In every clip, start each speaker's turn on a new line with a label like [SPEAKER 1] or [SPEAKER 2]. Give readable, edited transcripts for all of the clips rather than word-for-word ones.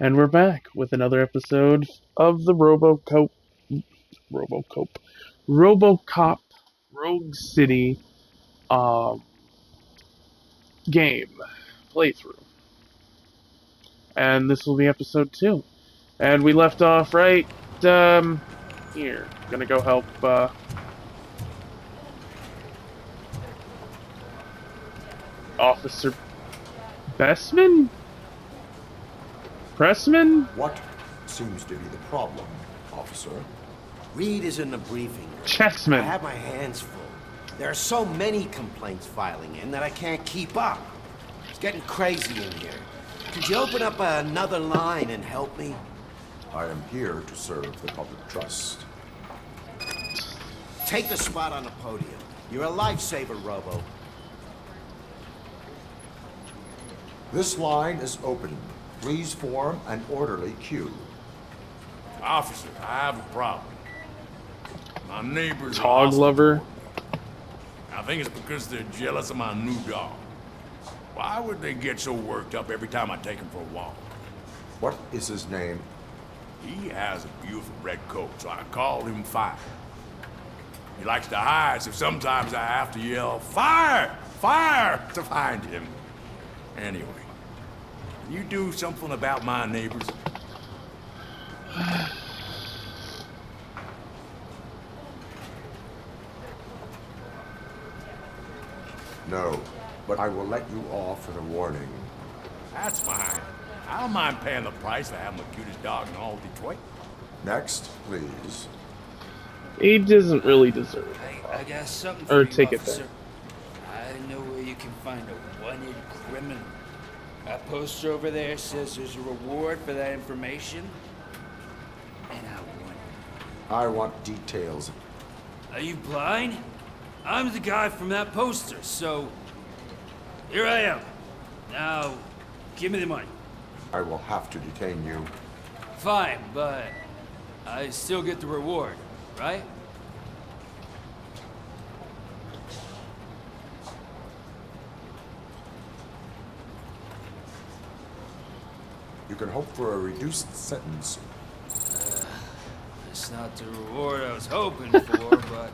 [SPEAKER 1] And we're back with another episode of the Robocop, Robocop Rogue City um, game playthrough. And this will be episode 2. And we left off right here. Gonna go help Officer Bessman? Pressman?
[SPEAKER 2] What seems to be the problem, officer?
[SPEAKER 3] Reed is in the briefing room.
[SPEAKER 1] Chessman.
[SPEAKER 3] I have my hands full. There are so many complaints filing in that I can't keep up. It's getting crazy in here. Could you open up another line and help me?
[SPEAKER 2] I am here to serve the public trust.
[SPEAKER 3] Take the spot on the podium. You're a lifesaver, Robo.
[SPEAKER 2] This line is open. Please form an orderly queue.
[SPEAKER 4] Officer, I have a problem. My neighbors are
[SPEAKER 1] Dog
[SPEAKER 4] awesome.
[SPEAKER 1] lover.
[SPEAKER 4] I think it's because they're jealous of my new dog. Why would they get so worked up every time I take him for a walk?
[SPEAKER 2] What is his name?
[SPEAKER 4] He has a beautiful red coat, so I call him Fire. He likes to hide, so sometimes I have to yell, "Fire! Fire!" to find him. Anyway, can you do something about my neighbors?
[SPEAKER 2] No, but I will let you off with a warning.
[SPEAKER 4] That's fine. I don't mind paying the price for having the cutest dog in all Detroit.
[SPEAKER 2] Next, please.
[SPEAKER 1] He doesn't really deserve it.
[SPEAKER 5] I got something
[SPEAKER 1] Or
[SPEAKER 5] for you,
[SPEAKER 1] take it
[SPEAKER 5] officer.
[SPEAKER 1] back.
[SPEAKER 5] I know where you can find a wanted criminal. That poster over there says there's a reward for that information. And
[SPEAKER 2] I want details.
[SPEAKER 5] Are you blind? I'm the guy from that poster, so here I am. Now, give me the money.
[SPEAKER 2] I will have to detain you.
[SPEAKER 5] Fine, but I still get the reward, right?
[SPEAKER 2] You can hope for a reduced sentence.
[SPEAKER 5] It's not the reward I was hoping for, but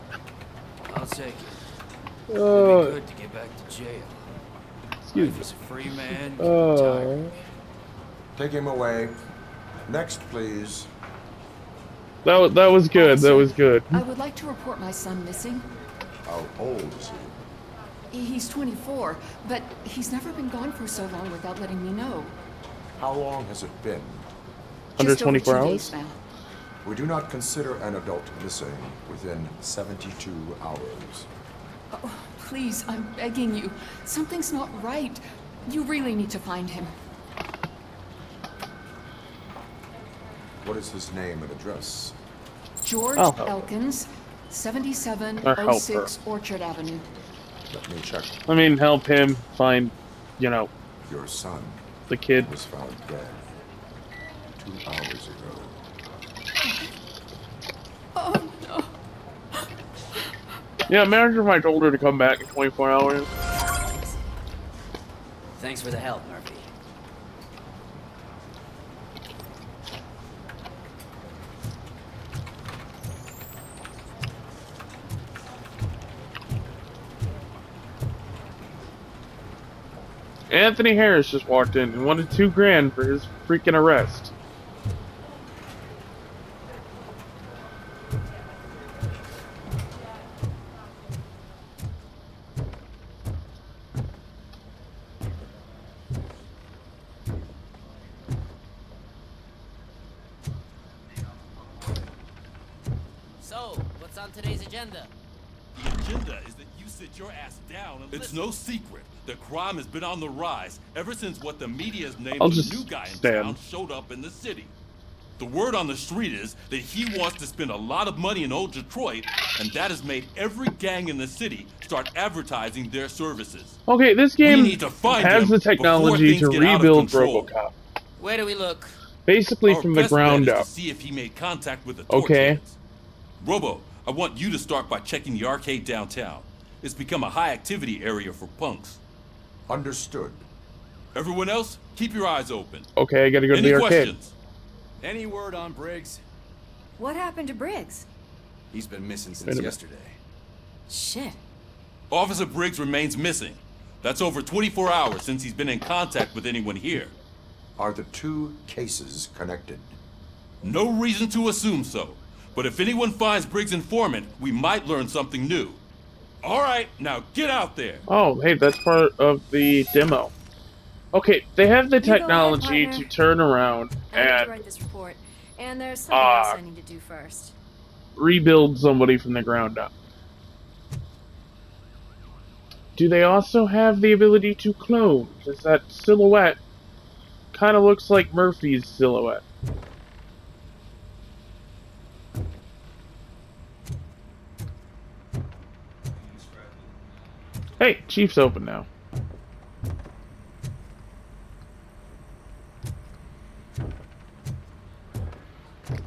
[SPEAKER 5] I'll take it. It'd be good to get back to jail.
[SPEAKER 1] Excuse
[SPEAKER 5] Life
[SPEAKER 1] me.
[SPEAKER 5] as a free man can retire me.
[SPEAKER 2] Take him away. Next, please.
[SPEAKER 1] That was good. That was good.
[SPEAKER 6] I would like to report my son missing.
[SPEAKER 2] How old is he?
[SPEAKER 6] He's 24, but he's never been gone for so long without letting me know.
[SPEAKER 2] How long has it been?
[SPEAKER 1] Under
[SPEAKER 6] Just over
[SPEAKER 1] 24
[SPEAKER 6] 2
[SPEAKER 1] hours?
[SPEAKER 6] days now.
[SPEAKER 2] We do not consider an adult missing within 72 hours.
[SPEAKER 6] Oh, please, I'm begging you. Something's not right. You really need to find him.
[SPEAKER 2] What is his name and address?
[SPEAKER 6] George
[SPEAKER 1] I'll help her.
[SPEAKER 6] Elkins,
[SPEAKER 1] Or
[SPEAKER 6] 7706 Orchard Avenue.
[SPEAKER 2] Let me check.
[SPEAKER 1] I mean, help him find,
[SPEAKER 2] Your son
[SPEAKER 1] the kid.
[SPEAKER 2] was found dead 2 hours ago.
[SPEAKER 6] Oh, no.
[SPEAKER 1] Yeah, imagine if I told her to come back in 24 hours.
[SPEAKER 7] Thanks for the help, Murphy.
[SPEAKER 1] Anthony Harris just walked in and wanted $2,000 for his freaking arrest.
[SPEAKER 7] So, what's on today's agenda?
[SPEAKER 8] The agenda is that you sit your ass down and It's no secret. The crime has been on the rise ever since what the media's named
[SPEAKER 1] I'll
[SPEAKER 8] the
[SPEAKER 1] just
[SPEAKER 8] new guy in
[SPEAKER 1] stand.
[SPEAKER 8] town showed up in the city. The word on the street is that he wants to spend a lot of money in old Detroit, and that has made every gang in the city start advertising their services.
[SPEAKER 1] Okay, this game
[SPEAKER 8] need to find
[SPEAKER 1] has
[SPEAKER 8] him
[SPEAKER 1] the
[SPEAKER 8] before
[SPEAKER 1] technology
[SPEAKER 8] things
[SPEAKER 1] to
[SPEAKER 8] get out of
[SPEAKER 1] rebuild
[SPEAKER 8] control.
[SPEAKER 1] Robocop.
[SPEAKER 7] Where do we look?
[SPEAKER 1] Basically
[SPEAKER 8] Our
[SPEAKER 1] from the
[SPEAKER 8] best
[SPEAKER 1] ground
[SPEAKER 8] bet is
[SPEAKER 1] up.
[SPEAKER 8] to see if he made contact with the torch
[SPEAKER 1] Okay.
[SPEAKER 8] heads. Robo, I want you to start by checking the arcade downtown. It's become a high activity area for punks.
[SPEAKER 2] Understood.
[SPEAKER 8] Everyone else, keep your eyes open.
[SPEAKER 1] Okay, I gotta go to
[SPEAKER 8] Any
[SPEAKER 1] the arcade.
[SPEAKER 8] questions?
[SPEAKER 9] Any word on Briggs?
[SPEAKER 10] What happened to Briggs?
[SPEAKER 9] He's been missing
[SPEAKER 1] Wait a
[SPEAKER 9] since
[SPEAKER 1] minute.
[SPEAKER 9] yesterday.
[SPEAKER 10] Shit.
[SPEAKER 8] Officer Briggs remains missing. That's over 24 hours since he's been in contact with anyone here.
[SPEAKER 2] Are the two cases connected?
[SPEAKER 8] No reason to assume so. But if anyone finds Briggs' informant, we might learn something new. All right, now get out there.
[SPEAKER 1] Oh, hey, that's part of the demo. Okay, they have the
[SPEAKER 10] You go ahead,
[SPEAKER 1] technology
[SPEAKER 10] partner.
[SPEAKER 1] to turn around
[SPEAKER 10] I need to
[SPEAKER 1] and
[SPEAKER 10] write this report, and there's something else I need to do first.
[SPEAKER 1] rebuild somebody from the ground up. Do they also have the ability to clone? Because that silhouette kind of looks like Murphy's silhouette. Hey, Chief's open now.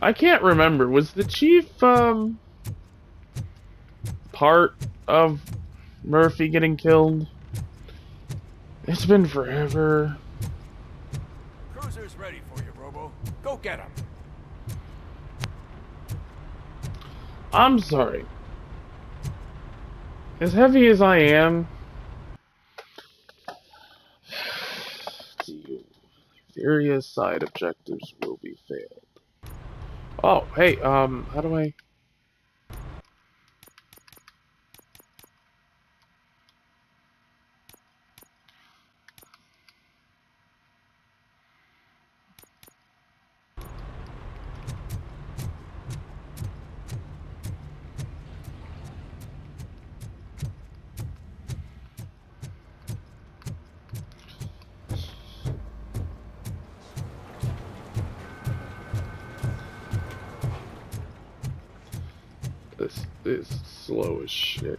[SPEAKER 1] I can't remember. Was the Chief, part of Murphy getting killed? It's been forever.
[SPEAKER 4] Cruiser's ready for you, Robo. Go get him.
[SPEAKER 1] I'm sorry. As heavy as I am, various side objectives will be failed. Oh, hey, how do I... This is slow as shit.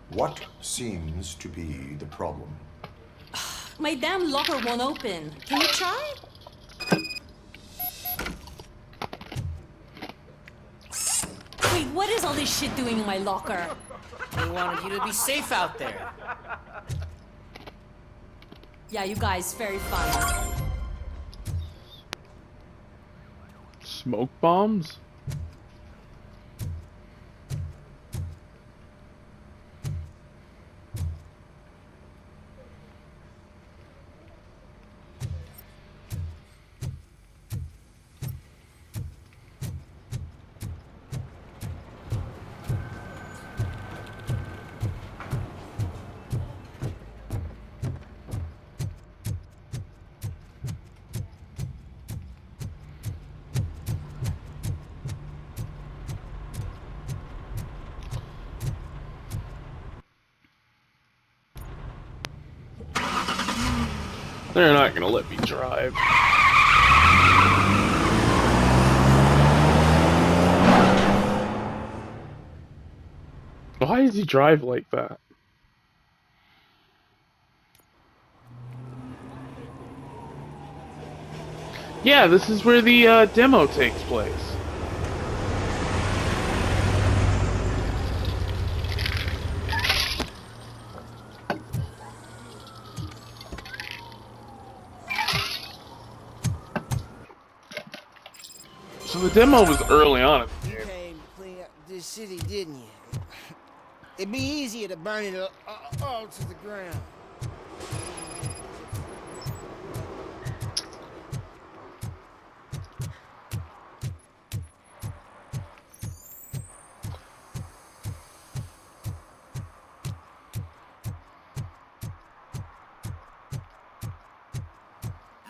[SPEAKER 2] What seems to be the problem?
[SPEAKER 10] My damn locker won't open. Can you try? Wait, what is all this shit doing in my locker?
[SPEAKER 7] They wanted you to be safe out there.
[SPEAKER 10] Yeah, you guys, very fun.
[SPEAKER 1] Smoke bombs? They're not gonna let me drive. Why does he drive like that? Yeah, this is where the demo takes place. So the demo was early on in the
[SPEAKER 11] You
[SPEAKER 1] game.
[SPEAKER 11] came to clean up this city, didn't you? It'd be easier to burn it all to the ground.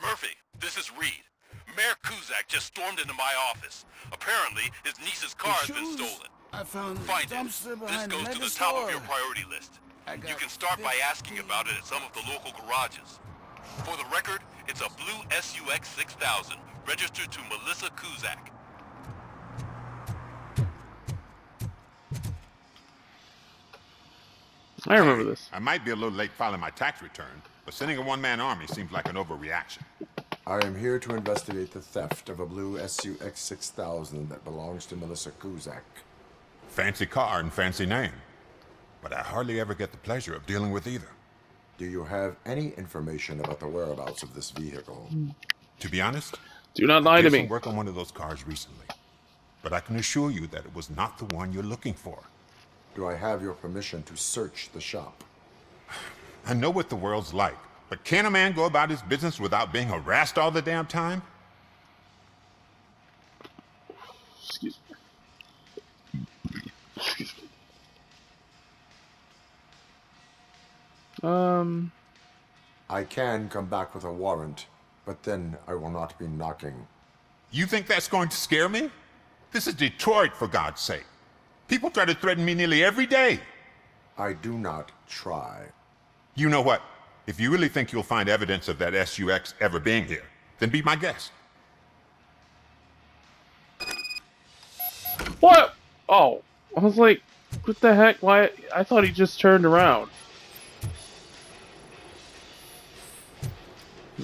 [SPEAKER 8] Murphy, this is Reed. Mayor Kuzak just stormed into my office. Apparently, his niece's car has been stolen.
[SPEAKER 11] I found
[SPEAKER 8] Find it.
[SPEAKER 11] dumpster
[SPEAKER 8] This
[SPEAKER 11] behind
[SPEAKER 8] goes
[SPEAKER 11] the
[SPEAKER 8] to the
[SPEAKER 11] liquor
[SPEAKER 8] top of
[SPEAKER 11] store.
[SPEAKER 8] your priority list. You can start by asking about it at some of the local garages. For the record, it's a blue SUX 6000, registered to Melissa Kuzak.
[SPEAKER 1] I remember this.
[SPEAKER 12] I might be a little late filing my tax return, but sending a one-man army seems like an overreaction.
[SPEAKER 2] I am here to investigate the theft of a blue SUX 6000 that belongs to Melissa Kuzak.
[SPEAKER 12] Fancy car and fancy name. but I hardly ever get the pleasure of dealing with either.
[SPEAKER 2] Do you have any information about the whereabouts of this vehicle?
[SPEAKER 12] To be honest,
[SPEAKER 1] Do not lie
[SPEAKER 12] I
[SPEAKER 1] to
[SPEAKER 12] did some
[SPEAKER 1] me.
[SPEAKER 12] work on one of those cars recently, but I can assure you that it was not the one you're looking for.
[SPEAKER 2] Do I have your permission to search the shop?
[SPEAKER 12] I know what the world's like, but can a man go about his business without being harassed all the damn time?
[SPEAKER 1] Excuse me. Excuse me.
[SPEAKER 2] I can come back with a warrant, but then I will not be knocking.
[SPEAKER 12] You think that's going to scare me? This is Detroit, for God's sake. People try to threaten me nearly every day.
[SPEAKER 2] I do not try.
[SPEAKER 12] You know what? If you really think you'll find evidence of that SUX ever being here, then be my guest.
[SPEAKER 1] What? Oh, I was like, what the heck? Why? I thought he just turned around.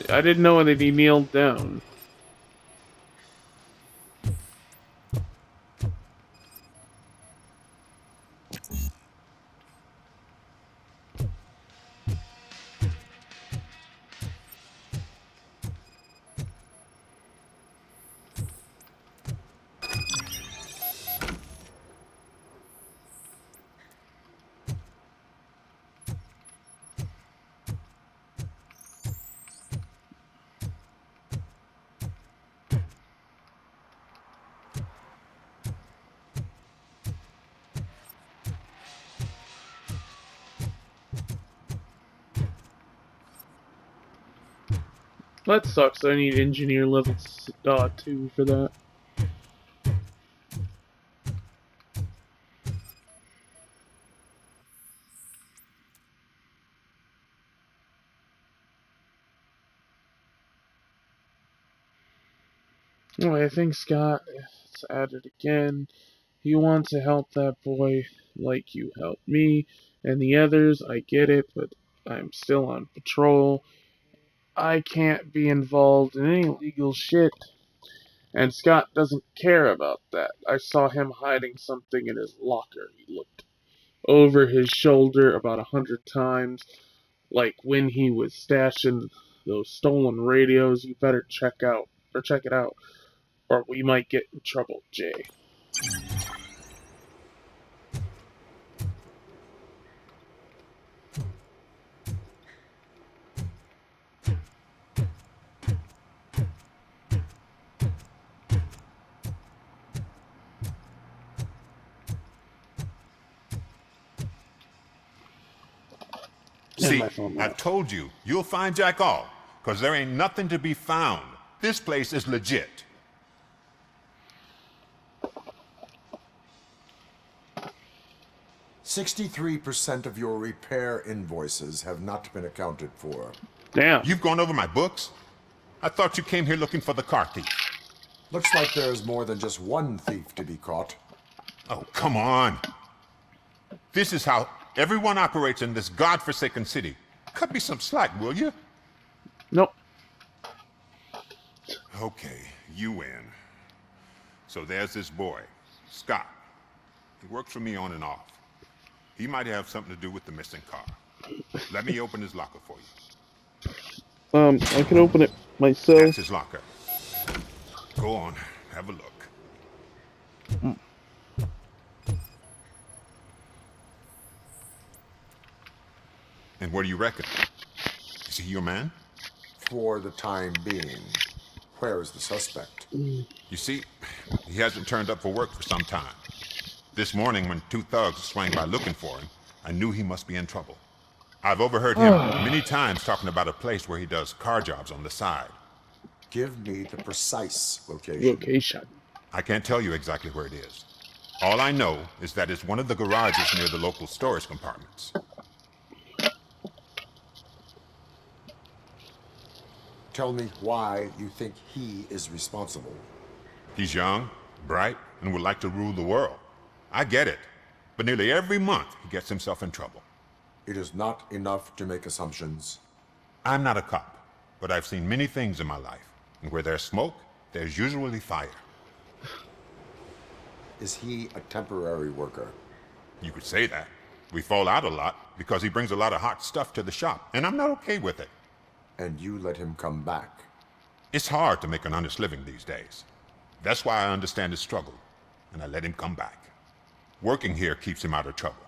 [SPEAKER 1] I didn't know that he kneeled down. That sucks. I need engineer level 2 for that. Anyway, I think Scott is at it again. He wants to help that boy like you helped me and the others. I get it, but I'm still on patrol. I can't be involved in any illegal shit. And Scott doesn't care about that. I saw him hiding something in his locker. He looked over his shoulder about 100 times, like when he was stashing those stolen radios. You better check it out, or we might get in trouble, Jay.
[SPEAKER 12] See, I told you, you'll find Jack all, because there ain't nothing to be found. This place is legit.
[SPEAKER 2] "63% of your repair invoices have not been accounted for."
[SPEAKER 1] Damn.
[SPEAKER 12] You've gone over my books? I thought you came here looking for the car thief.
[SPEAKER 2] Looks like there's more than just one thief to be caught.
[SPEAKER 12] Oh, come on. This is how everyone operates in this godforsaken city. Cut me some slack, will you?
[SPEAKER 1] Nope.
[SPEAKER 12] Okay, you win. So there's this boy, Scott. He works for me on and off. He might have something to do with the missing car. Let me open his locker for you.
[SPEAKER 1] I can open it myself.
[SPEAKER 12] That's his locker. Go on, have a look. And what do you reckon? Is he your man?
[SPEAKER 2] For the time being. Where is the suspect?
[SPEAKER 12] You see, he hasn't turned up for work for some time. This morning, when two thugs swang by looking for him, I knew he must be in trouble. I've overheard him many times talking about a place where he does car jobs on the side.
[SPEAKER 2] Give me the precise location.
[SPEAKER 12] I can't tell you exactly where it is. All I know is that it's one of the garages near the local storage compartments.
[SPEAKER 2] Tell me why you think he is responsible.
[SPEAKER 12] He's young, bright, and would like to rule the world. I get it. But nearly every month, he gets himself in trouble.
[SPEAKER 2] It is not enough to make assumptions.
[SPEAKER 12] I'm not a cop, but I've seen many things in my life. And where there's smoke, there's usually fire.
[SPEAKER 2] Is he a temporary worker?
[SPEAKER 12] You could say that. We fall out a lot because he brings a lot of hot stuff to the shop, and I'm not okay with it.
[SPEAKER 2] And you let him come back?
[SPEAKER 12] It's hard to make an honest living these days. That's why I understand his struggle, and I let him come back. Working here keeps him out of trouble.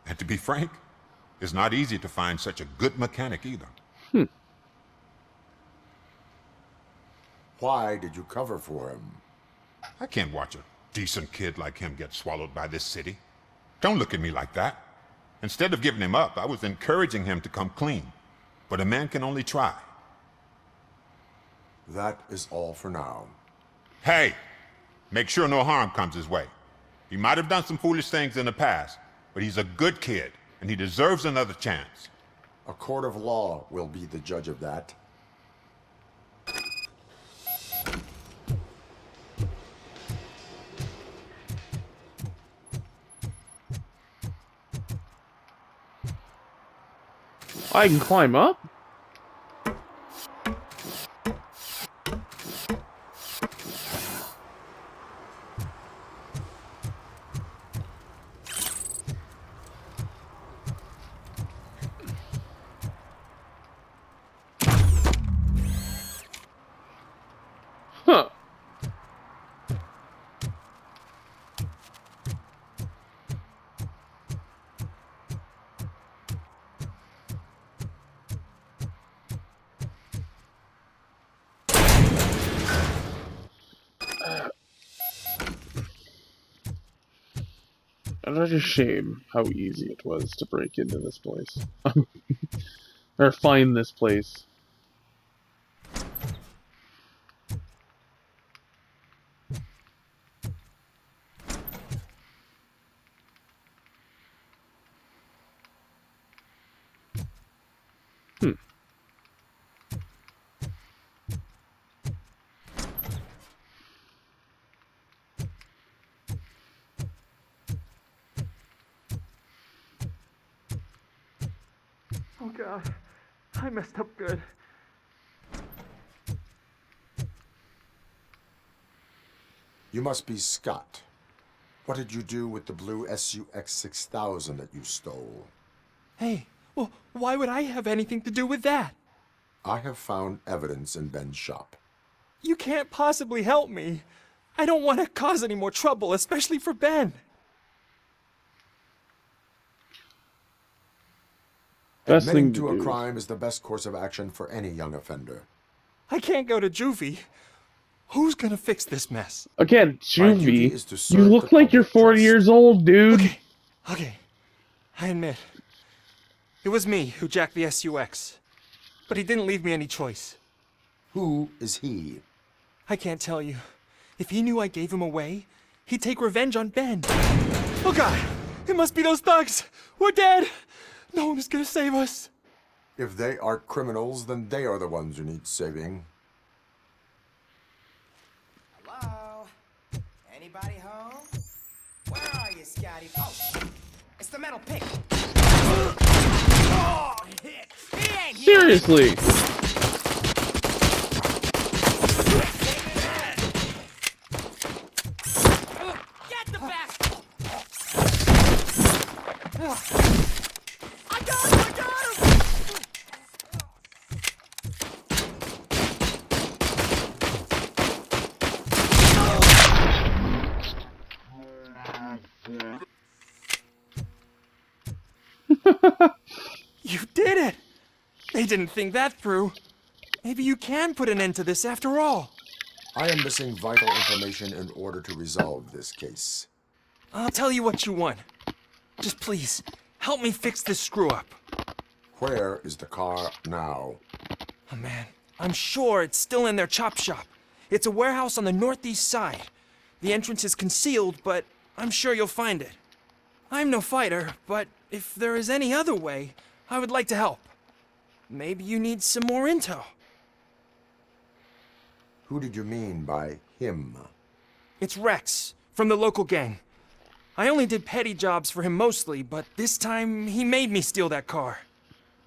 [SPEAKER 12] And to be frank, it's not easy to find such a good mechanic either.
[SPEAKER 2] Why did you cover for him?
[SPEAKER 12] I can't watch a decent kid like him get swallowed by this city. Don't look at me like that. Instead of giving him up, I was encouraging him to come clean. But a man can only try.
[SPEAKER 2] That is all for now.
[SPEAKER 12] Hey, make sure no harm comes his way. He might have done some foolish things in the past, but he's a good kid, and he deserves another chance.
[SPEAKER 2] A court of law will be the judge of that.
[SPEAKER 1] I can climb up? Huh. What a shame how easy it was to break into this place. Or find this place.
[SPEAKER 13] Oh God, I messed up good.
[SPEAKER 2] You must be Scott. What did you do with the blue SUX 6000 that you stole?
[SPEAKER 13] Hey, well, why would I have anything to do with that?
[SPEAKER 2] I have found evidence in Ben's shop.
[SPEAKER 13] You can't possibly help me. I don't want to cause any more trouble, especially for Ben.
[SPEAKER 2] Admitting to a crime is the best course of action for any young offender.
[SPEAKER 13] I can't go to juvie. Who's gonna fix this mess?
[SPEAKER 1] Again,
[SPEAKER 2] duty is to
[SPEAKER 1] juvie.
[SPEAKER 2] serve
[SPEAKER 1] You
[SPEAKER 2] the
[SPEAKER 1] look like you're 40 years old, dude.
[SPEAKER 13] Okay. I admit. It was me who jacked the SUX. But he didn't leave me any choice.
[SPEAKER 2] Who is he?
[SPEAKER 13] I can't tell you. If he knew I gave him away, he'd take revenge on Ben. Oh God! It must be those thugs! We're dead! No one is gonna save us.
[SPEAKER 2] If they are criminals, then they are the ones who need saving.
[SPEAKER 11] Hello? Anybody home? Where are you, Scotty? Oh, it's the metal pick. Oh, he ain't here.
[SPEAKER 1] Seriously.
[SPEAKER 11] Get the bastard! I got him!
[SPEAKER 13] You did it! They didn't think that through. Maybe you can put an end to this after all.
[SPEAKER 2] I am missing vital information in order to resolve this case.
[SPEAKER 13] I'll tell you what you want. Just please, help me fix this screw-up.
[SPEAKER 2] Where is the car now?
[SPEAKER 13] Oh man, I'm sure it's still in their chop shop. It's a warehouse on the northeast side. The entrance is concealed, but I'm sure you'll find it. I'm no fighter, but if there is any other way, I would like to help. Maybe you need some more intel.
[SPEAKER 2] Who did you mean by him?
[SPEAKER 13] It's Rex, from the local gang. I only did petty jobs for him mostly, but this time he made me steal that car.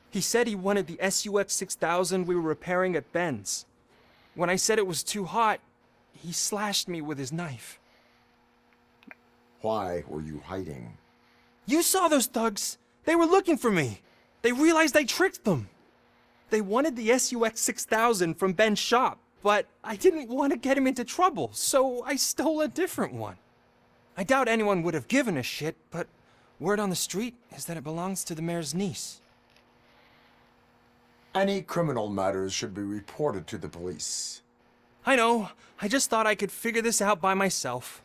[SPEAKER 13] He said he wanted the SUX 6000 we were repairing at Ben's. When I said it was too hot, he slashed me with his knife.
[SPEAKER 2] Why were you hiding?
[SPEAKER 13] You saw those thugs. They were looking for me. They realized I tricked them. They wanted the SUX 6000 from Ben's shop, but I didn't want to get him into trouble, so I stole a different one. I doubt anyone would have given a shit, but word on the street is that it belongs to the mayor's niece.
[SPEAKER 2] Any criminal matters should be reported to the police.
[SPEAKER 13] I know. I just thought I could figure this out by myself.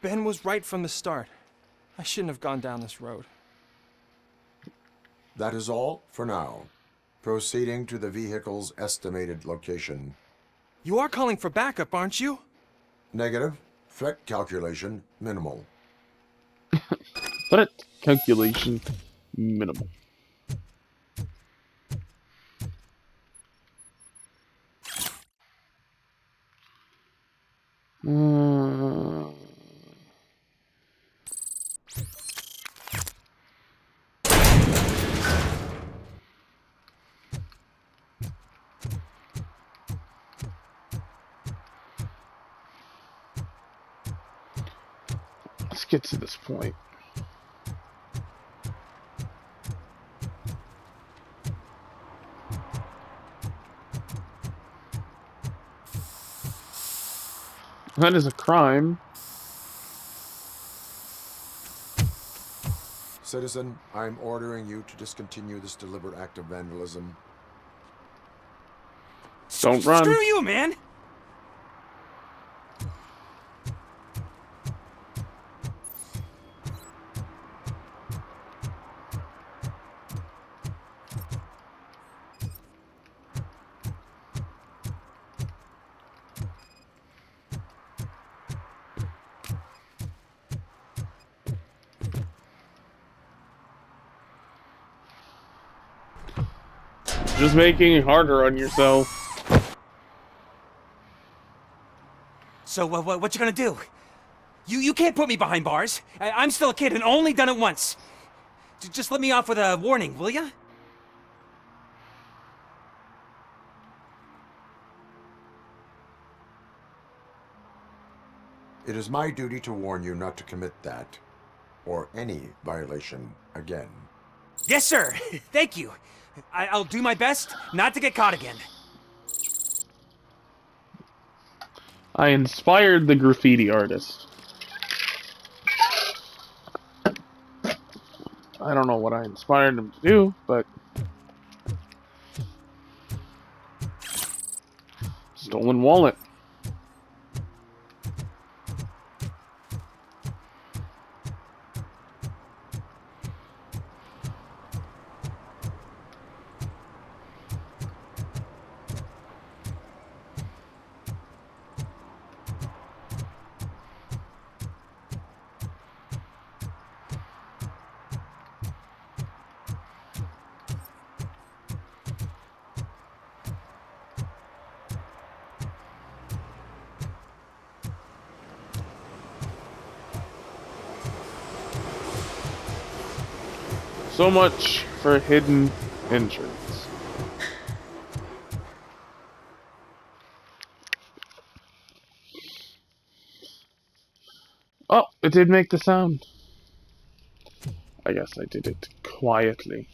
[SPEAKER 13] Ben was right from the start. I shouldn't have gone down this road.
[SPEAKER 2] That is all for now. Proceeding to the vehicle's estimated location.
[SPEAKER 13] You are calling for backup, aren't you?
[SPEAKER 2] Negative. Threat calculation minimal.
[SPEAKER 1] Threat calculation minimal. Let's get to this point. That is a crime.
[SPEAKER 2] Citizen, I'm ordering you to discontinue this deliberate act of vandalism.
[SPEAKER 1] Don't run.
[SPEAKER 13] Screw you, man!
[SPEAKER 1] Just making it harder on yourself.
[SPEAKER 14] So, what you gonna do? You can't put me behind bars. I'm still a kid and only done it once. Just let me off with a warning, will ya?
[SPEAKER 2] It is my duty to warn you not to commit that, or any violation, again.
[SPEAKER 14] Yes, sir. Thank you. I'll do my best not to get caught again.
[SPEAKER 1] I inspired the graffiti artist. I don't know what I inspired him to do, but... Stolen wallet. So much for hidden entrance. Oh, it did make the sound. I guess I did it quietly.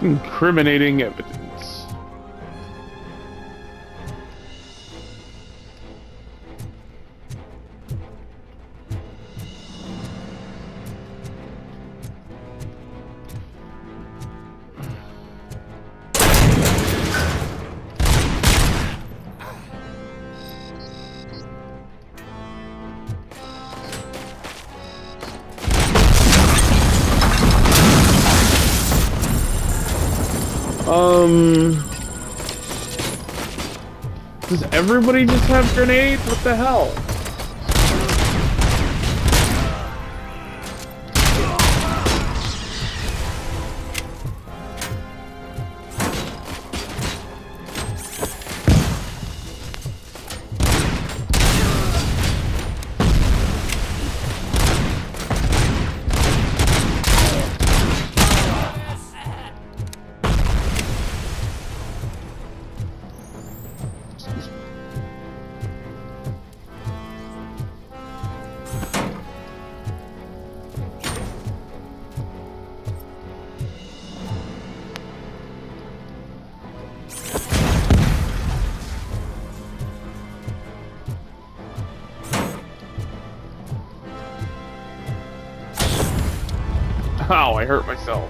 [SPEAKER 1] Incriminating evidence. Does everybody just have grenades? What the hell? Ow, I hurt myself.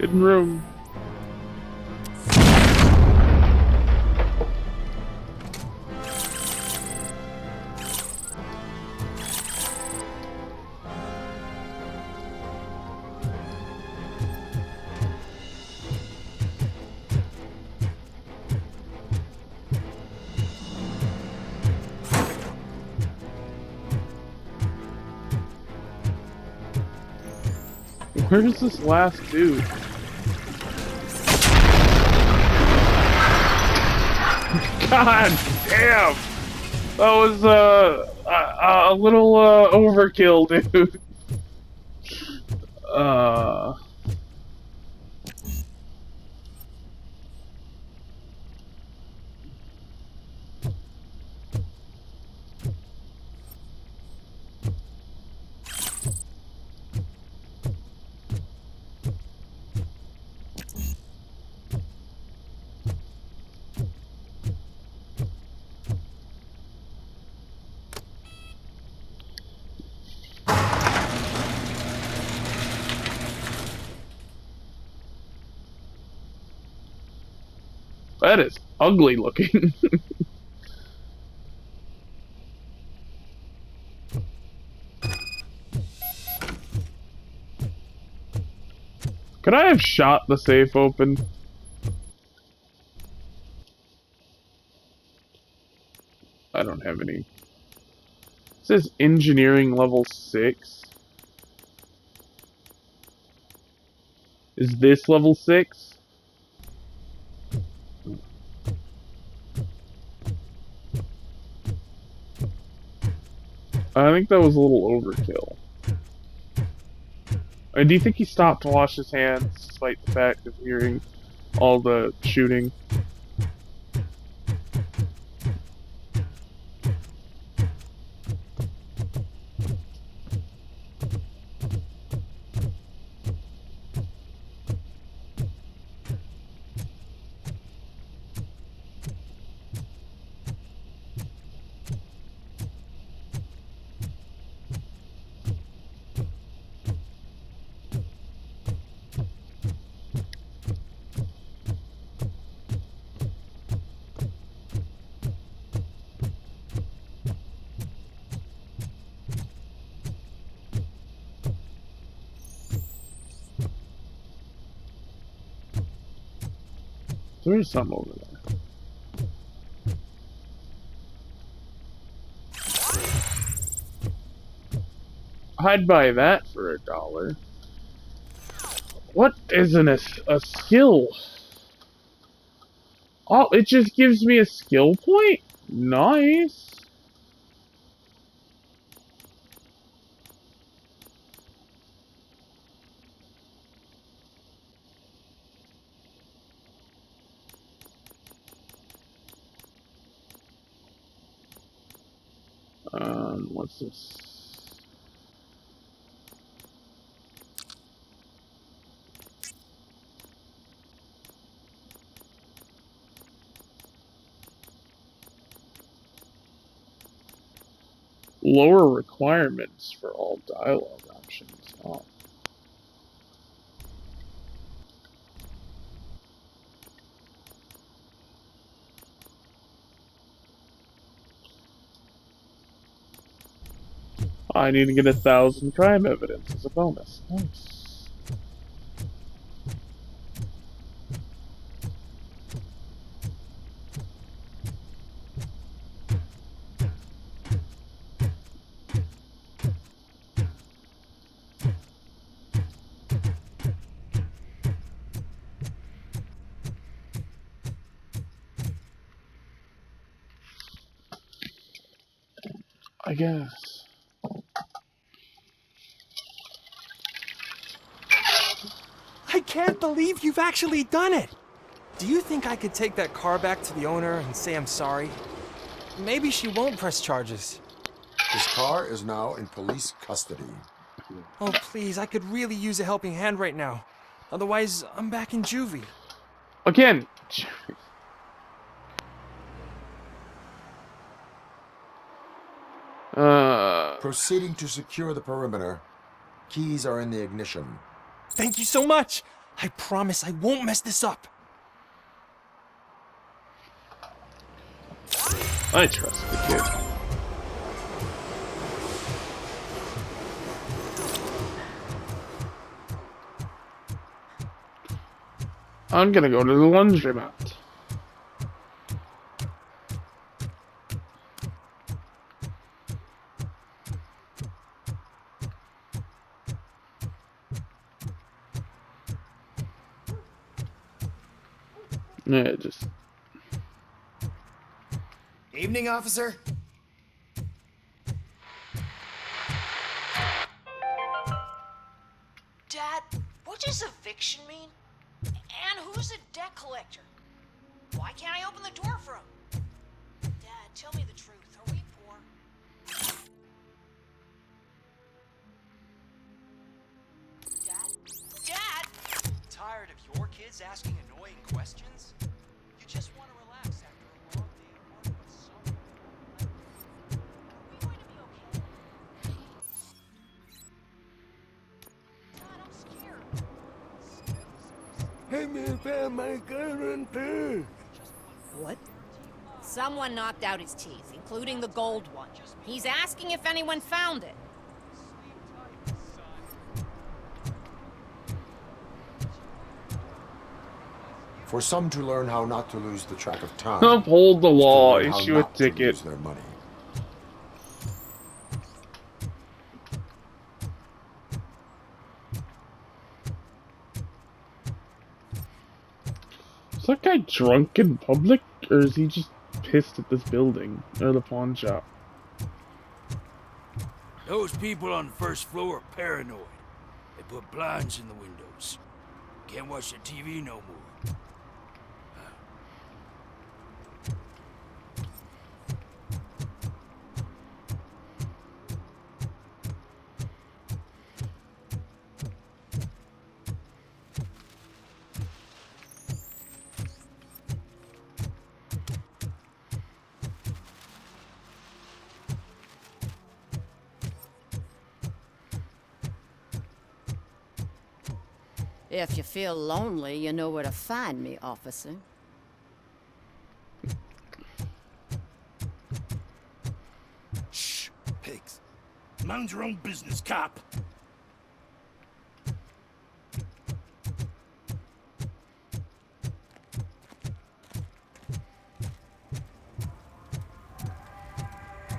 [SPEAKER 1] Hidden room. Where's this last dude? God damn! That was a little overkill, dude. That is ugly looking. Could I have shot the safe open? I don't have any. It says engineering level 6. Is this level 6? I think that was a little overkill. Do you think he stopped to wash his hands, despite the fact of hearing all the shooting? There's some over there. I'd buy that for $1. What isn't a skill? Oh, it just gives me a skill point? Nice. What's this? Lower requirements for all dialogue options. Oh. I need to get 1,000 crime evidence as a bonus. Nice. I guess.
[SPEAKER 13] I can't believe you've actually done it! Do you think I could take that car back to the owner and say I'm sorry? Maybe she won't press charges.
[SPEAKER 2] His car is now in police custody.
[SPEAKER 13] Oh, please, I could really use a helping hand right now. Otherwise, I'm back in juvie.
[SPEAKER 1] Again.
[SPEAKER 2] Proceeding to secure the perimeter. Keys are in the ignition.
[SPEAKER 13] Thank you so much! I promise I won't mess this up.
[SPEAKER 1] I trust the kid. I'm gonna go to the laundromat. Yeah, just...
[SPEAKER 11] Evening, officer.
[SPEAKER 15] Dad, what does eviction mean? And who's a debt collector? Why can't I open the door for him? Dad, tell me the truth. Are we poor? Dad? Dad?
[SPEAKER 14] Tired of your kids asking annoying questions? You just want to relax after a long day at work with someone.
[SPEAKER 15] Are we going to be okay? Dad, I'm scared.
[SPEAKER 11] Hey, man, found my gun too.
[SPEAKER 16] What? Someone knocked out his teeth, including the gold one. He's asking if anyone found it.
[SPEAKER 2] For some to learn how not to lose the track of time.
[SPEAKER 1] Uphold the
[SPEAKER 2] is to
[SPEAKER 1] law,
[SPEAKER 2] learn how
[SPEAKER 1] issue a
[SPEAKER 2] not to
[SPEAKER 1] ticket.
[SPEAKER 2] lose their money.
[SPEAKER 1] Is that guy drunk in public, or is he just pissed at this building, or the pawn shop?
[SPEAKER 5] Those people on the first floor are paranoid. They put blinds in the windows. Can't watch the TV no more.
[SPEAKER 16] If you feel lonely, you know where to find me, officer.
[SPEAKER 5] Shh, pigs. Mind your own business, cop.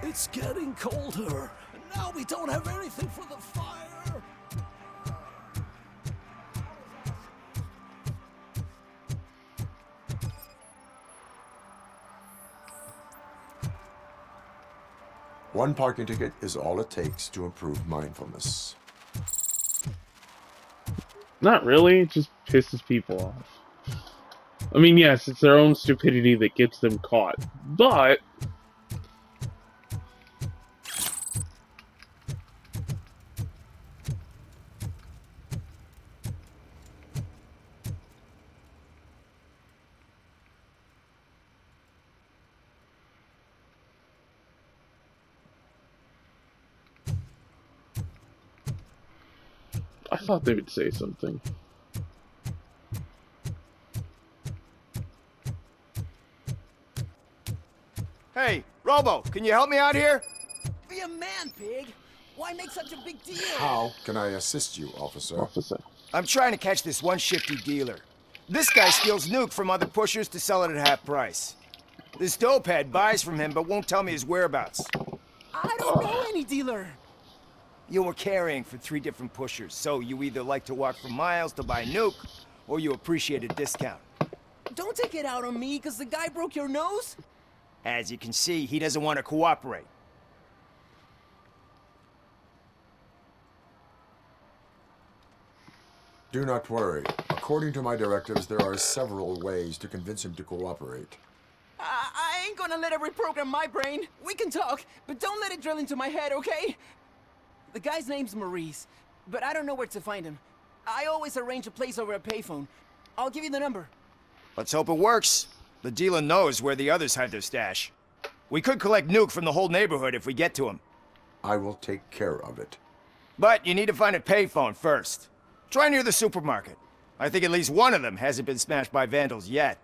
[SPEAKER 17] It's getting colder. Now we don't have anything for the fire.
[SPEAKER 2] One parking ticket is all it takes to improve mindfulness.
[SPEAKER 1] Not really, it just pisses people off. I mean, yes, it's their own stupidity that gets them caught, but... I thought they would say something.
[SPEAKER 11] Hey, Robo, can you help me out here?
[SPEAKER 17] Be a man, pig. Why make such a big deal?
[SPEAKER 2] How can I assist you, officer?
[SPEAKER 11] I'm trying to catch this one shifty dealer. This guy steals nuke from other pushers to sell it at half price. This dopehead buys from him but won't tell me his whereabouts.
[SPEAKER 17] I don't know any dealer.
[SPEAKER 11] You were carrying for 3 different pushers, so you either like to walk for miles to buy nuke, or you appreciate a discount.
[SPEAKER 17] Don't take it out on me, because the guy broke your nose?
[SPEAKER 11] As you can see, he doesn't want to cooperate.
[SPEAKER 2] Do not worry. According to my directives, there are several ways to convince him to cooperate.
[SPEAKER 17] I ain't gonna let it reprogram my brain. We can talk, but don't let it drill into my head, okay? The guy's name's Maurice, but I don't know where to find him. I always arrange a place over a payphone. I'll give you the number.
[SPEAKER 11] Let's hope it works. The dealer knows where the others hide their stash. We could collect nuke from the whole neighborhood if we get to him.
[SPEAKER 2] I will take care of it.
[SPEAKER 11] But you need to find a payphone first. Try near the supermarket. I think at least one of them hasn't been smashed by vandals yet.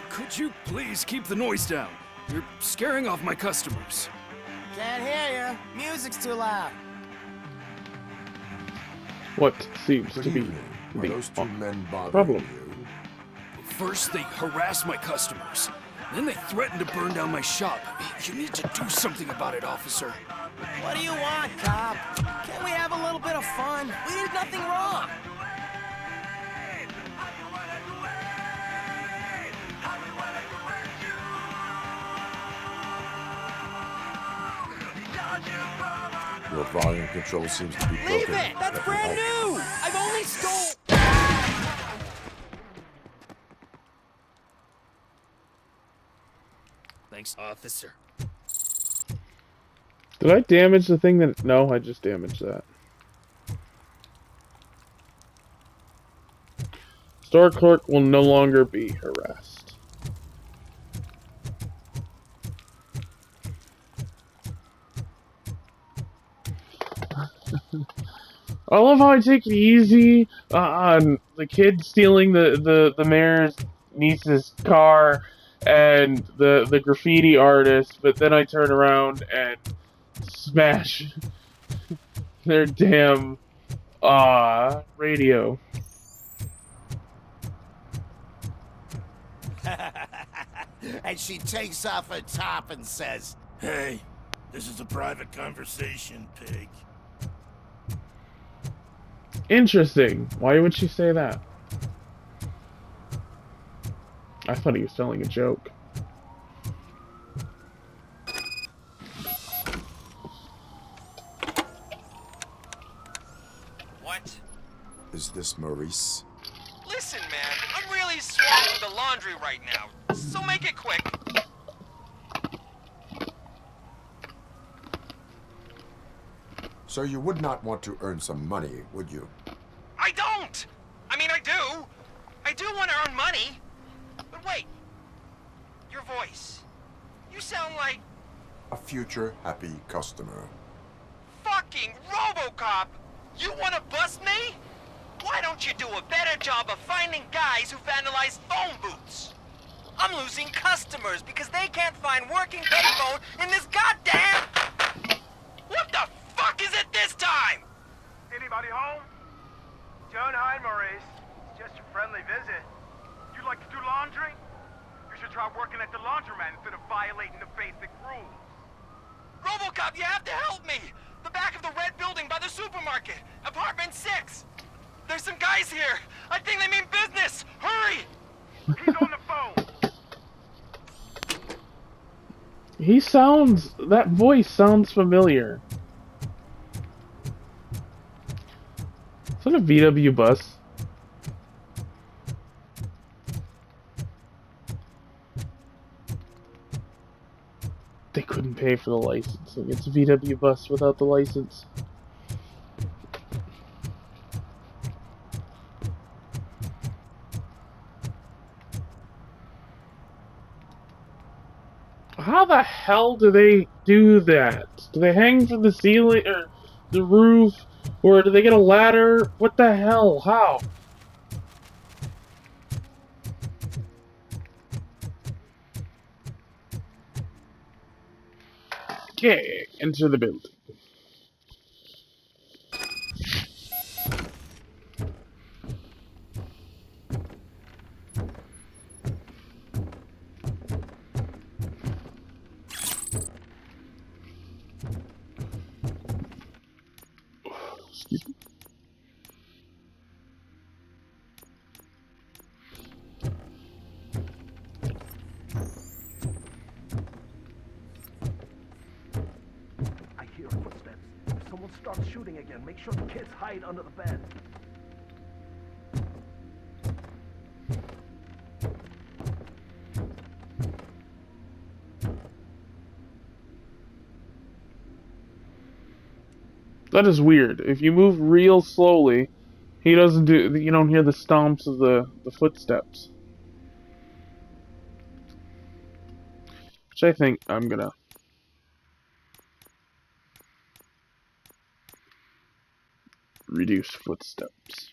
[SPEAKER 5] Could you please keep the noise down? You're scaring off my customers.
[SPEAKER 11] Can't hear you. Music's too loud.
[SPEAKER 1] What seems to be the
[SPEAKER 2] those 2 men bothering
[SPEAKER 1] problem?
[SPEAKER 2] you?
[SPEAKER 5] First, they harass my customers. Then they threaten to burn down my shop. You need to do something about it, officer.
[SPEAKER 7] What do you want, cop? Can't we have a little bit of fun? We did nothing wrong.
[SPEAKER 2] Your volume control seems to be broken.
[SPEAKER 7] Leave it! That's
[SPEAKER 2] Let me
[SPEAKER 7] brand
[SPEAKER 2] help.
[SPEAKER 7] new! I've only stole...
[SPEAKER 5] Thanks, officer.
[SPEAKER 1] Did I damage the thing that... No, I just damaged that. Store clerk will no longer be harassed. I love how I take it easy on the kid stealing the mayor's niece's car and the graffiti artist, but then I turn around and smash their damn radio.
[SPEAKER 3] And she takes off her top and says,
[SPEAKER 4] Hey, this is a private conversation, pig.
[SPEAKER 1] Interesting. Why would she say that? I thought he was telling a joke.
[SPEAKER 13] What?
[SPEAKER 2] Is this Maurice?
[SPEAKER 13] Listen, man, I'm really swamped with the laundry right now, so make it quick.
[SPEAKER 2] So you would not want to earn some money, would you?
[SPEAKER 13] I don't! I mean, I do. I do want to earn money. But wait, your voice. You sound like
[SPEAKER 2] a future happy customer.
[SPEAKER 7] Fucking Robocop! You wanna bust me? Why don't you do a better job of finding guys who vandalize phone booths? I'm losing customers because they can't find working payphone in this goddamn... What the fuck is it this time?
[SPEAKER 18] Anybody home? Don't hide, Maurice. It's just a friendly visit. You like to do laundry? You should try working at the laundromat instead of violating the basic rules.
[SPEAKER 7] Robocop, you have to help me! The back of the red building by the supermarket, apartment 6. There's some guys here. I think they mean business. Hurry!
[SPEAKER 18] He's on the phone.
[SPEAKER 1] That voice sounds familiar. Is that a VW bus? They couldn't pay for the licensing. It's a VW bus without the license. How the hell do they do that? Do they hang from the ceiling or the roof? Or do they get a ladder? What the hell? How? Okay, enter the building. Excuse me.
[SPEAKER 18] I hear footsteps. If someone starts shooting again, make sure the kids hide under the bed.
[SPEAKER 1] That is weird. If you move real slowly, he doesn't do. You don't hear the stomps of the footsteps. Which I think I'm gonna reduce footsteps.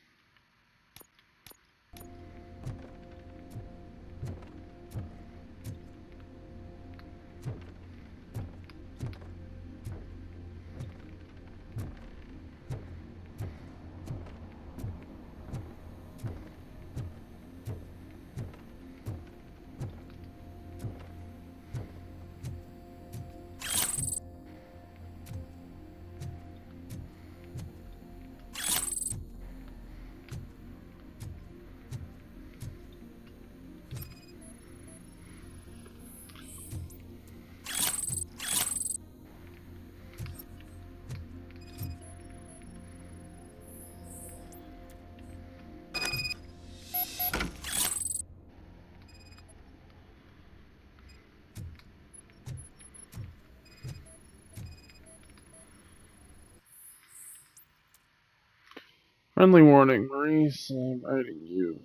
[SPEAKER 1] Friendly warning, Maurice, I'm writing you.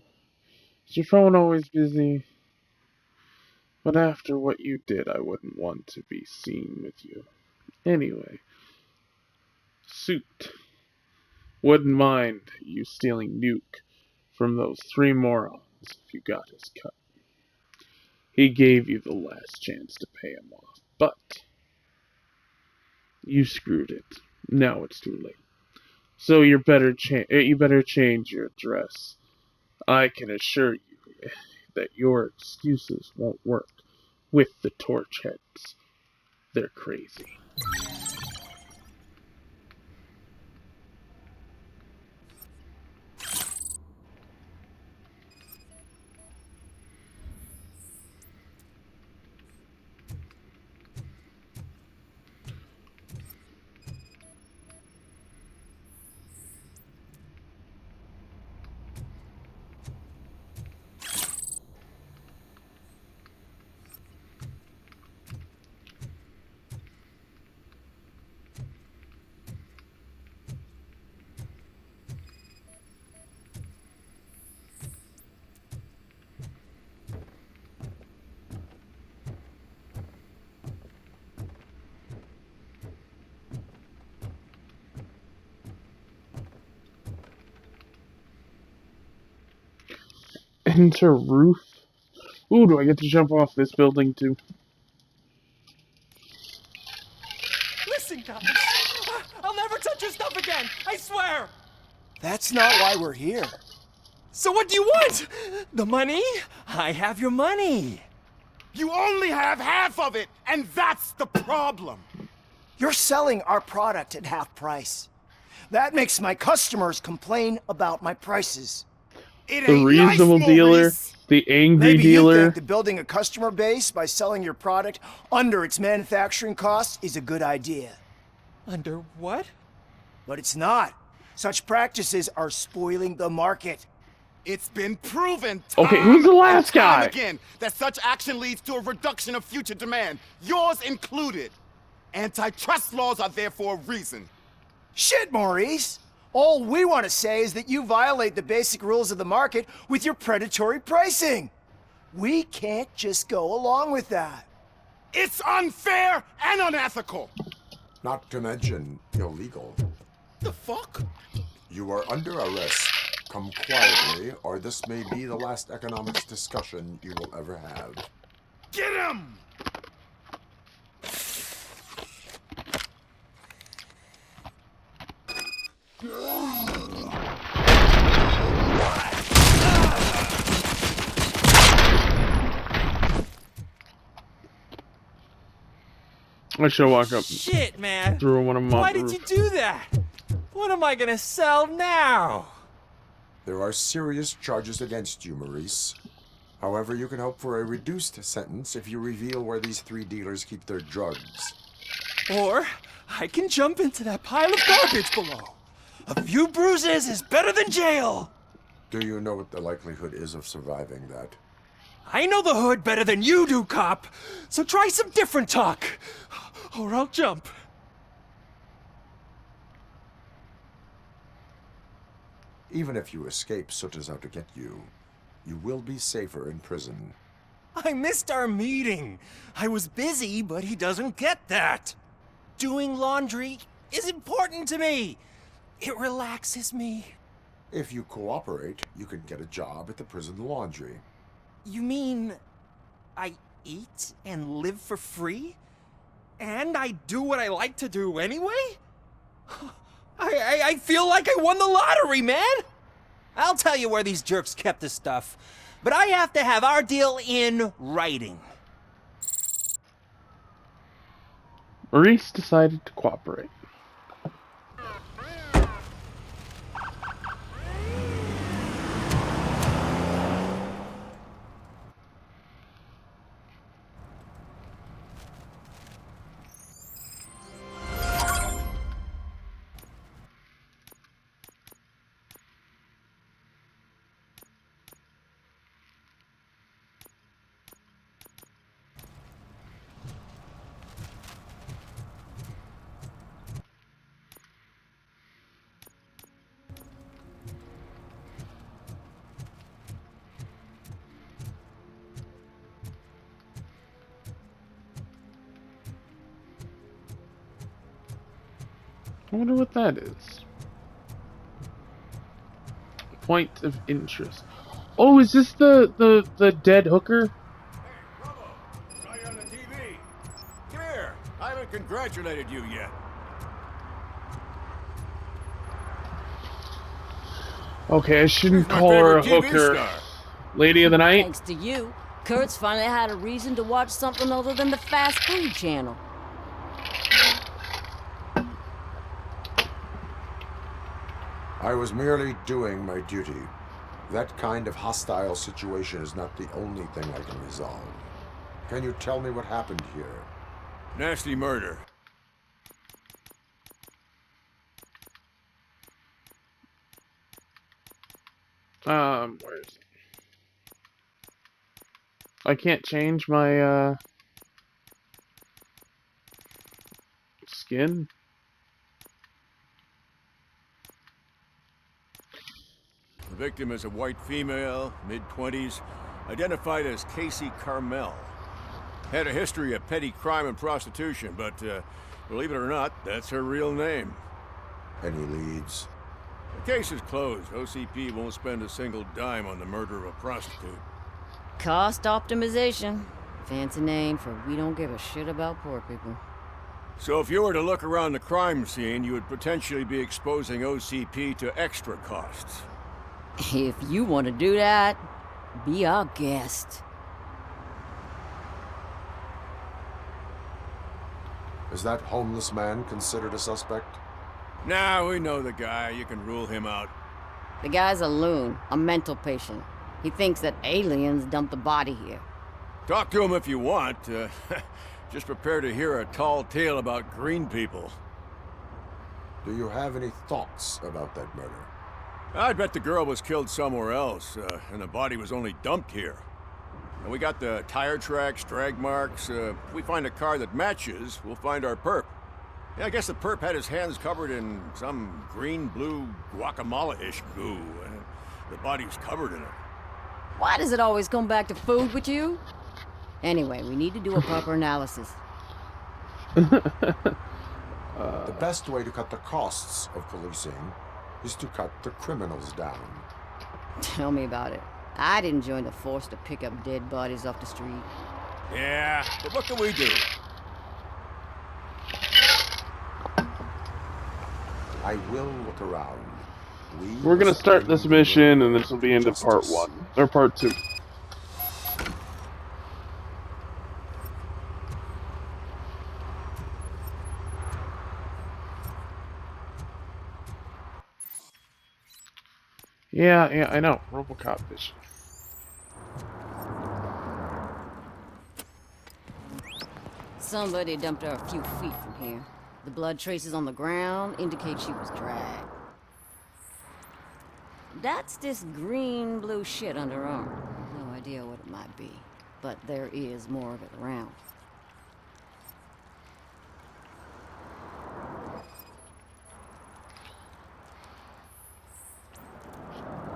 [SPEAKER 1] Is your phone always busy? But after what you did, I wouldn't want to be seen with you. Anyway, Suit wouldn't mind you stealing Nuke from those 3 morons if you got his cut. He gave you the last chance to pay him off, but you screwed it. Now it's too late. So you better change your address. I can assure you that your excuses won't work with the torch heads. They're crazy. Enter roof. Ooh, do I get to jump off this building too?
[SPEAKER 13] Listen, guys. I'll never touch your stuff again. I swear.
[SPEAKER 11] That's not why we're here.
[SPEAKER 13] So what do you want? The money? I have your money.
[SPEAKER 19] You only have half of it, and that's the problem.
[SPEAKER 11] You're selling our product at half price. That makes my customers complain about my prices.
[SPEAKER 1] The reasonable dealer, the angry
[SPEAKER 11] Maybe
[SPEAKER 1] dealer.
[SPEAKER 11] you think that building a customer base by selling your product under its manufacturing costs is a good idea.
[SPEAKER 13] Under what?
[SPEAKER 11] But it's not. Such practices are spoiling the market.
[SPEAKER 19] It's been proven
[SPEAKER 1] Okay, who's the last guy?
[SPEAKER 19] again that such action leads to a reduction of future demand, yours included. Antitrust laws are there for a reason.
[SPEAKER 11] Shit, Maurice! All we want to say is that you violate the basic rules of the market with your predatory pricing. We can't just go along with that.
[SPEAKER 19] It's unfair and unethical.
[SPEAKER 2] Not to mention illegal.
[SPEAKER 19] The fuck?
[SPEAKER 2] You are under arrest. Come quietly, or this may be the last economics discussion you will ever have.
[SPEAKER 19] Get him!
[SPEAKER 1] I should walk up.
[SPEAKER 13] Shit, man.
[SPEAKER 1] Through one of them.
[SPEAKER 13] Why did you do that? What am I gonna sell now?
[SPEAKER 2] There are serious charges against you, Maurice. However, you can hope for a reduced sentence if you reveal where these 3 dealers keep their drugs.
[SPEAKER 13] Or I can jump into that pile of garbage below. A few bruises is better than jail.
[SPEAKER 2] Do you know what the likelihood is of surviving that?
[SPEAKER 13] I know the hood better than you do, cop. So try some different talk, or I'll jump.
[SPEAKER 2] Even if you escape Soot is out to get you, you will be safer in prison.
[SPEAKER 13] I missed our meeting. I was busy, but he doesn't get that. Doing laundry is important to me. It relaxes me.
[SPEAKER 2] If you cooperate, you can get a job at the prison laundry.
[SPEAKER 13] You mean I eat and live for free? And I do what I like to do anyway? I feel like I won the lottery, man! I'll tell you where these jerks kept the stuff, but I have to have our deal in writing.
[SPEAKER 1] Maurice decided to cooperate. I wonder what that is. Point of interest. Oh, is this the dead hooker?
[SPEAKER 4] Saw you on the TV. Come here. I haven't congratulated you yet.
[SPEAKER 1] Okay, I shouldn't
[SPEAKER 4] My
[SPEAKER 1] call her a
[SPEAKER 4] favorite TV
[SPEAKER 1] hooker.
[SPEAKER 4] star.
[SPEAKER 10] Lady of the night? Thanks to you, Kurt's finally had a reason to watch something other than the fast food channel.
[SPEAKER 2] I was merely doing my duty. That kind of hostile situation is not the only thing I can resolve. Can you tell me what happened here?
[SPEAKER 4] Nasty murder.
[SPEAKER 1] Where is it? I can't change my, skin?
[SPEAKER 4] The victim is a white female, mid-20s, identified as Casey Carmel. Had a history of petty crime and prostitution, but believe it or not, that's her real name.
[SPEAKER 2] Any leads?
[SPEAKER 20] The case is closed. OCP won't spend a single dime on the murder of a prostitute.
[SPEAKER 10] Cost optimization. Fancy name for we don't give a shit about poor people.
[SPEAKER 20] So if you were to look around the crime scene, you would potentially be exposing OCP to extra costs.
[SPEAKER 10] If you want to do that, be our guest.
[SPEAKER 2] Is that homeless man considered a suspect?
[SPEAKER 20] Nah, we know the guy. You can rule him out.
[SPEAKER 10] The guy's a loon, a mental patient. He thinks that aliens dumped the body here.
[SPEAKER 20] Talk to him if you want. Just prepare to hear a tall tale about green people.
[SPEAKER 2] Do you have any thoughts about that murder?
[SPEAKER 20] I'd bet the girl was killed somewhere else, and the body was only dumped here. And we got the tire tracks, drag marks. If we find a car that matches, we'll find our perp. Yeah, I guess the perp had his hands covered in some green-blue guacamole-ish goo, and the body's covered in it.
[SPEAKER 10] Why does it always come back to food with you? Anyway, we need to do a proper analysis.
[SPEAKER 2] The best way to cut the costs of policing is to cut the criminals down.
[SPEAKER 10] Tell me about it. I didn't join the force to pick up dead bodies off the street.
[SPEAKER 20] Yeah, but what can we do?
[SPEAKER 2] I will look around.
[SPEAKER 1] We're gonna start this mission, and this will be into part 1 or part 2. Yeah, I know. Robocop mission.
[SPEAKER 10] Somebody dumped her a few feet from here. The blood traces on the ground indicate she was dragged. That's this green-blue shit under her arm. No idea what it might be, but there is more of it around.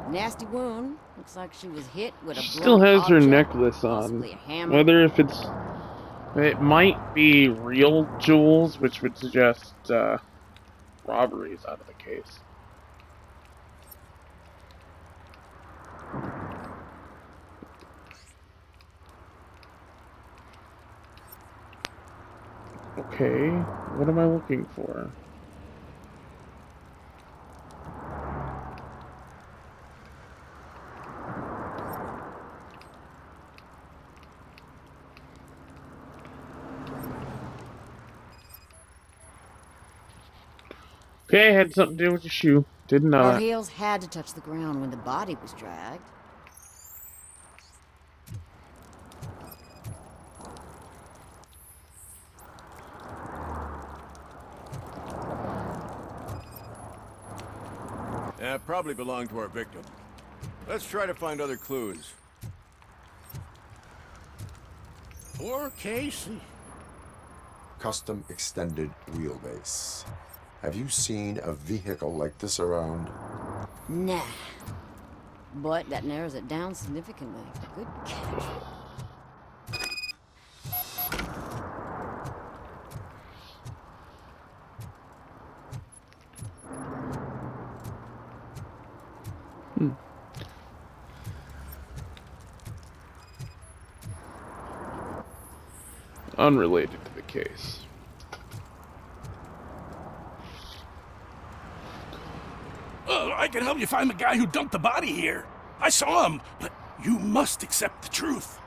[SPEAKER 10] Nasty wound. Looks like she was hit with a
[SPEAKER 1] She still
[SPEAKER 10] blunt
[SPEAKER 1] has her
[SPEAKER 10] object,
[SPEAKER 1] necklace on.
[SPEAKER 10] possibly a hammer.
[SPEAKER 1] Whether if it might be real jewels, which would suggest robberies out of the case. Okay, what am I looking for? Okay, had something to do with your shoe. Didn't know
[SPEAKER 10] Her
[SPEAKER 1] that.
[SPEAKER 10] heels had to touch the ground when the body was dragged.
[SPEAKER 20] Probably belonged to our victim. Let's try to find other clues.
[SPEAKER 4] Poor Casey.
[SPEAKER 2] Custom extended wheelbase. Have you seen a vehicle like this around?
[SPEAKER 10] Nah. But that narrows it down significantly. Good catch.
[SPEAKER 1] Unrelated to the case.
[SPEAKER 4] I can help you find the guy who dumped the body here. I saw him, but you must accept the truth.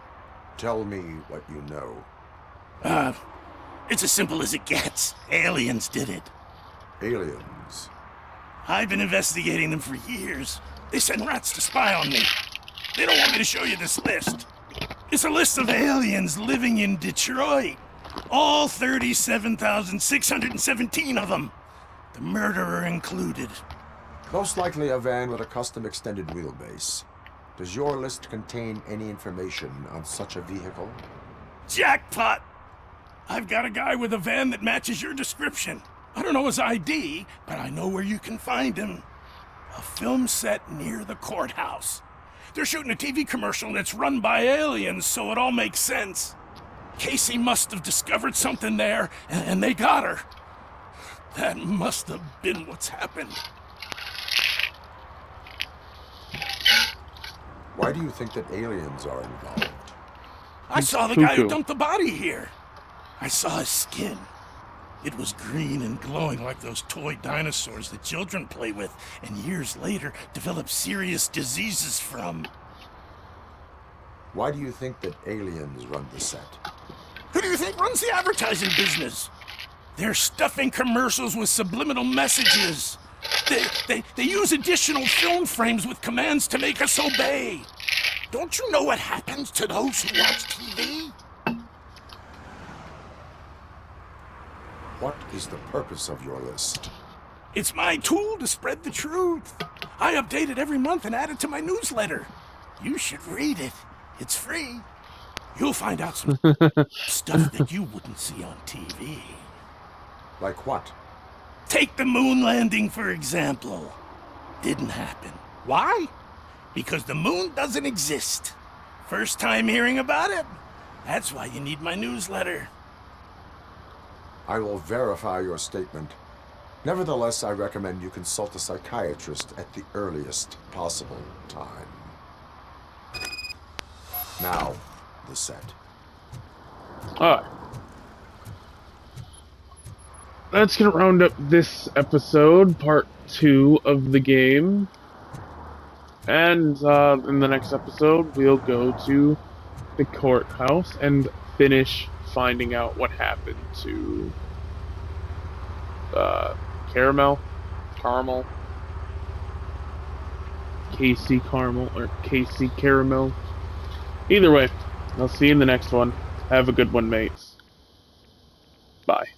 [SPEAKER 2] Tell me what you know.
[SPEAKER 4] It's as simple as it gets. Aliens did it.
[SPEAKER 2] Aliens?
[SPEAKER 4] I've been investigating them for years. They send rats to spy on me. They don't want me to show you this list. It's a list of aliens living in Detroit. All 37,617 of them. The murderer included.
[SPEAKER 2] Most likely a van with a custom extended wheelbase. Does your list contain any information on such a vehicle?
[SPEAKER 4] Jackpot! I've got a guy with a van that matches your description. I don't know his ID, but I know where you can find him. A film set near the courthouse. They're shooting a TV commercial and it's run by aliens, so it all makes sense. Casey must have discovered something there, and they got her. That must have been what's happened.
[SPEAKER 2] Why do you think that aliens are involved?
[SPEAKER 4] I saw the guy who dumped the body here. I saw his skin. It was green and glowing like those toy dinosaurs that children play with, and years later develop serious diseases from.
[SPEAKER 2] Why do you think that aliens run the set?
[SPEAKER 4] Who do you think runs the advertising business? They're stuffing commercials with subliminal messages. They use additional film frames with commands to make us obey. Don't you know what happens to those who watch TV?
[SPEAKER 2] What is the purpose of your list?
[SPEAKER 4] It's my tool to spread the truth. I update it every month and add it to my newsletter. You should read it. It's free. You'll find out some stuff that you wouldn't see on TV.
[SPEAKER 2] Like what?
[SPEAKER 4] Take the moon landing, for example. Didn't happen. Why? Because the moon doesn't exist. First time hearing about it? That's why you need my newsletter.
[SPEAKER 2] I will verify your statement. Nevertheless, I recommend you consult a psychiatrist at the earliest possible time. Now, the set.
[SPEAKER 1] Alright. That's gonna round up this episode, part 2 of the game. And in the next episode, we'll go to the courthouse and finish finding out what happened to Caramel, Casey Caramel, or Casey Caramel. Either way, I'll see you in the next one. Have a good one, mates. Bye.